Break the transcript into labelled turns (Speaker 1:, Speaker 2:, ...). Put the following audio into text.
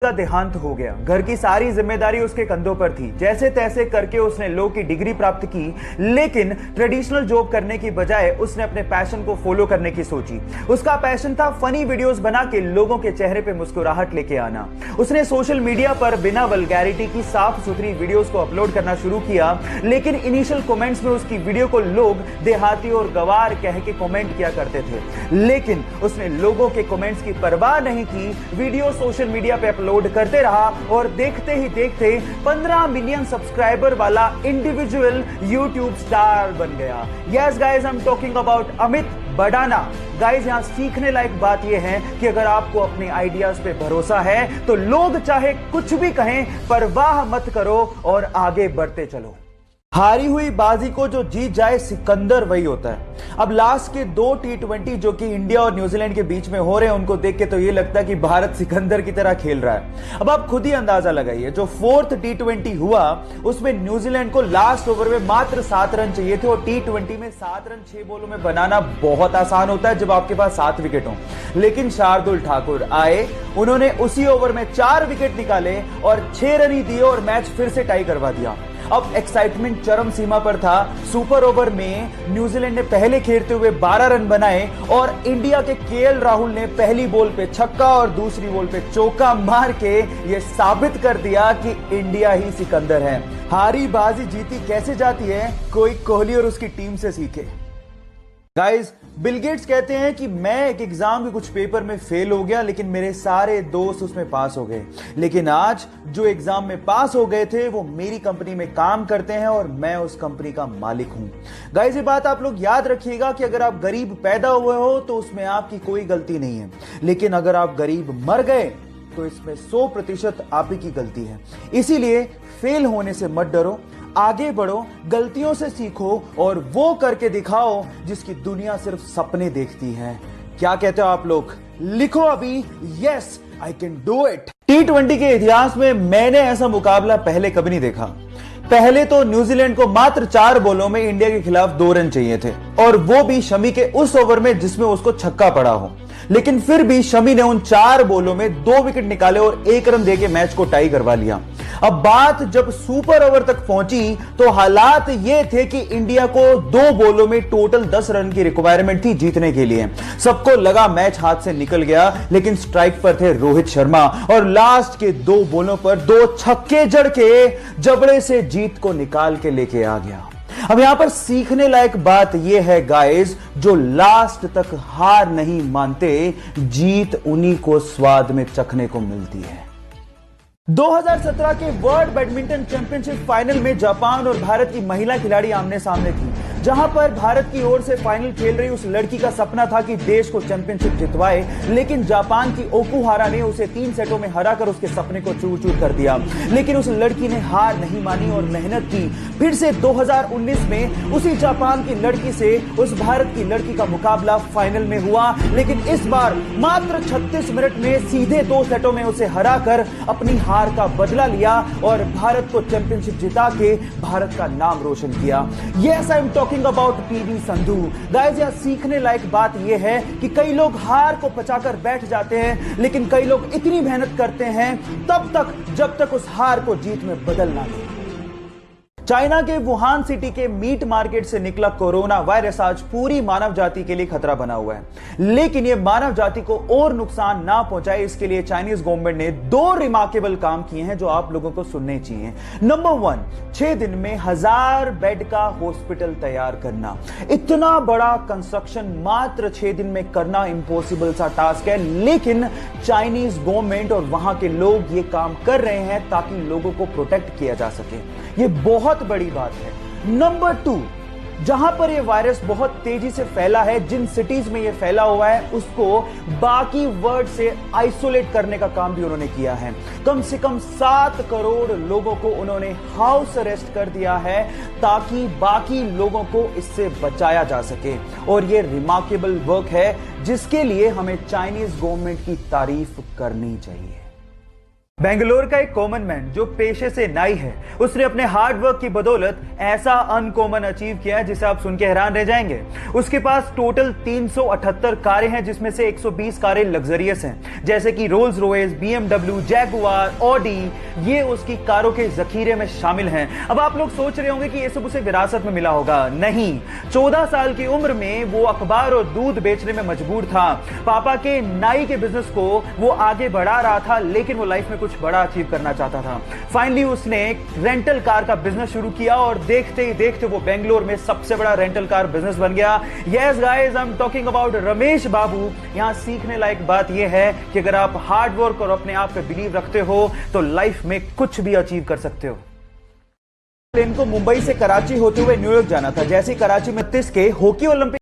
Speaker 1: का देहांत हो गया। घर की सारी जिम्मेदारी उसके कंधों पर थी। जैसे तैसे करके उसने लॉ की डिग्री प्राप्त की, लेकिन ट्रेडिशनल जॉब करने की बजाय उसने अपने पैशन को फॉलो करने की सोची। उसका पैशन था फनी वीडियोस बना के लोगों के चेहरे पे मुस्कुराहट लेके आना। उसने सोशल मीडिया पर बिना वल्गैरिटी की साफ सुथरी वीडियोस को अपलोड करना शुरू किया, लेकिन इनिशियल कमेंट्स में उसकी वीडियो को लोग देहाती और गवार कह के कमेंट किया करते थे। लेकिन उसने लोगों के कमेंट्स की परवाह नहीं की, वीडियो सोशल मीडिया पे अपलोड करते रहा और देखते ही देखते 15 मिलियन सब्सक्राइबर वाला इंडिविजुअल यूट्यूब स्टार बन गया। Yes guys, I am talking about Amit Badana. Guys, यहां सीखने लायक बात यह है कि अगर आपको अपने आइडियाज पे भरोसा है तो लोग चाहे कुछ भी कहें, परवाह मत करो और आगे बढ़ते चलो। हारी हुई बाजी को जो जीत जाए सिकंदर वही होता है। अब लास्ट के 2 T20 जो कि इंडिया और न्यूजीलैंड के बीच में हो रहे हैं, उनको देख के तो ये लगता है कि भारत सिकंदर की तरह खेल रहा है। अब आप खुद ही अंदाजा लगाइए, जो 4th T20 हुआ उसमें न्यूजीलैंड को लास्ट ओवर में मात्र 7 रन चाहिए थे और T20 में 7 रन 6 बॉलों में बनाना बहुत आसान होता है जब आपके पास 7 विकेट हो। लेकिन शार्दुल ठाकुर आए, उन्होंने उसी ओवर में 4 विकेट निकाले और 6 रन ही दिए और मैच फिर से टाई करवा दिया। अब एक्साइटमेंट चरम सीमा पर था। सुपर ओवर में न्यूजीलैंड ने पहले खेलते हुए 12 रन बनाए और इंडिया के केएल राहुल ने पहली बॉल पे छक्का और दूसरी बॉल पे चौका मार के यह साबित कर दिया कि इंडिया ही सिकंदर है। हारी बाजी जीती कैसे जाती है, कोई कोहली और उसकी टीम से सीखे। गाइस, बिल गेट्स कहते हैं कि मैं एक एग्जाम के कुछ पेपर में फेल हो गया, लेकिन मेरे सारे दोस्त उसमें पास हो गए। लेकिन आज जो एग्जाम में पास हो गए थे वो मेरी कंपनी में काम करते हैं और मैं उस कंपनी का मालिक हूं। गाइस, ये बात आप लोग याद रखिएगा कि अगर आप गरीब पैदा हुए हो तो उसमें आपकी कोई गलती नहीं है, लेकिन अगर आप गरीब मर गए तो इसमें 100% आप ही की गलती है। इसीलिए फेल होने से मत डरो, आगे बढ़ो, गलतियों से सीखो और वो करके दिखाओ जिसकी दुनिया सिर्फ सपने देखती है। क्या कहते हो आप लोग? लिखो अभी, yes I can do it. T20 के इतिहास में मैंने ऐसा मुकाबला पहले कभी नहीं देखा। पहले तो न्यूजीलैंड को मात्र 4 बॉलों में इंडिया के खिलाफ 2 रन चाहिए थे और वो भी शमी के उस ओवर में जिसमें उसको छक्का पड़ा हो। लेकिन फिर भी शमी ने उन 4 बॉलों में 2 विकेट निकाले और 1 रन देके मैच को टाई करवा लिया। अब बात जब सुपर ओवर तक पहुंची तो हालात ये थे कि इंडिया को 2 बॉलों में टोटल 10 रन की रिक्वायरमेंट थी जीतने के लिए। सबको लगा मैच हाथ से निकल गया, लेकिन स्ट्राइक पर थे रोहित शर्मा और लास्ट के 2 बॉलों पर 2 छक्के जड़ के जबड़े से जीत को निकाल के लेके आ गया। अब यहां पर सीखने लायक बात यह है गाइस, जो लास्ट तक हार नहीं मानते, जीत उन्हीं को स्वाद में चखने को मिलती है। 2017 के वर्ल्ड बैडमिंटन चैंपियनशिप फाइनल में जापान और भारत की महिला खिलाड़ी आमने सामने थी, जहां पर भारत की ओर से फाइनल खेल रही उस लड़की का सपना था कि देश को चैंपियनशिप जितवाए, लेकिन जापान की ओकुहारा ने उसे 3 सेटों में हराकर उसके सपने को चूर-चूर कर दिया। लेकिन उस लड़की ने हार नहीं मानी और मेहनत की। फिर से 2019 में उसी जापान की लड़की से उस भारत की लड़की का मुकाबला फाइनल में हुआ, लेकिन इस बार मात्र 36 मिनट में सीधे 2 सेटों में उसे हराकर अपनी हार का बदला लिया और भारत को चैंपियनशिप जिता के भारत का नाम रोशन किया। Yes, I am talking about PV Sandhu. Guys, यहां सीखने लायक बात यह है कि कई लोग हार को पचाकर बैठ जाते हैं, लेकिन कई लोग इतनी मेहनत करते हैं तब तक जब तक उस हार को जीत में बदल ना दे। चाइना के वुहान सिटी के मीट मार्केट से निकला कोरोना वायरस आज पूरी मानव जाति के लिए खतरा बना हुआ है, लेकिन यह मानव जाति को और नुकसान ना पहुंचाए इसके लिए चाइनीज गवर्नमेंट ने 2 रिमार्केबल काम किए हैं जो आप लोगों को सुनने चाहिए। नंबर 1, 6 दिन में 1000 बेड का हॉस्पिटल तैयार करना। इतना बड़ा कंस्ट्रक्शन मात्र 6 दिन में करना इम्पॉसिबल सा टास्क है, लेकिन चाइनीज गवर्नमेंट और वहां के लोग ये काम कर रहे हैं ताकि लोगों को प्रोटेक्ट किया जा सके। ये बहुत बड़ी बात है। नंबर 2, जहां पर यह वायरस बहुत तेजी से फैला है, जिन सिटीज में यह फैला हुआ है उसको बाकी वर्ल्ड से आइसोलेट करने का काम भी उन्होंने किया है। कम से कम 7 करोड़ लोगों को उन्होंने हाउस अरेस्ट कर दिया है ताकि बाकी लोगों को इससे बचाया जा सके। और यह रिमार्केबल वर्क है जिसके लिए हमें चाइनीज गवर्नमेंट की तारीफ करनी चाहिए। बेंगलोर का एक कॉमन मैन जो पेशे से नाई है, उसने अपने हार्ड वर्क की बदौलत ऐसा अनकॉमन अचीव किया है जिसे आप सुन के हैरान रह जाएंगे। उसके पास टोटल 378 कारें हैं, जिसमें से 120 कारें लग्जरियस हैं, जैसे कि Rolls Royce, BMW, Jaguar, Audi. ये उसकी कारों के जखीरे में शामिल हैं। अब आप लोग सोच रहे होंगे कि ये सब उसे विरासत में मिला होगा। नहीं, 14 साल की उम्र में वो अखबार और दूध बेचने में मजबूर था। पापा के नाई के बिजनेस को वो आगे बढ़ा रहा था, लेकिन वो लाइफ में कुछ बड़ा अचीव करना चाहता था। फाइनली उसने रेंटल कार का बिजनेस शुरू किया और देखते ही देखते वो बेंगलोर में सबसे बड़ा रेंटल कार बिजनेस बन गया। Yes guys, I am talking about Ramesh Babu. यहां सीखने लायक बात यह है कि अगर आप हार्ड वर्क और अपने आप पे बिलीव रखते हो तो लाइफ में कुछ भी अचीव कर सकते हो। प्लेन को मुंबई से कराची होते हुए न्यूयॉर्क जाना था। जैसे कराची में 30 के हॉकी ओलंपिक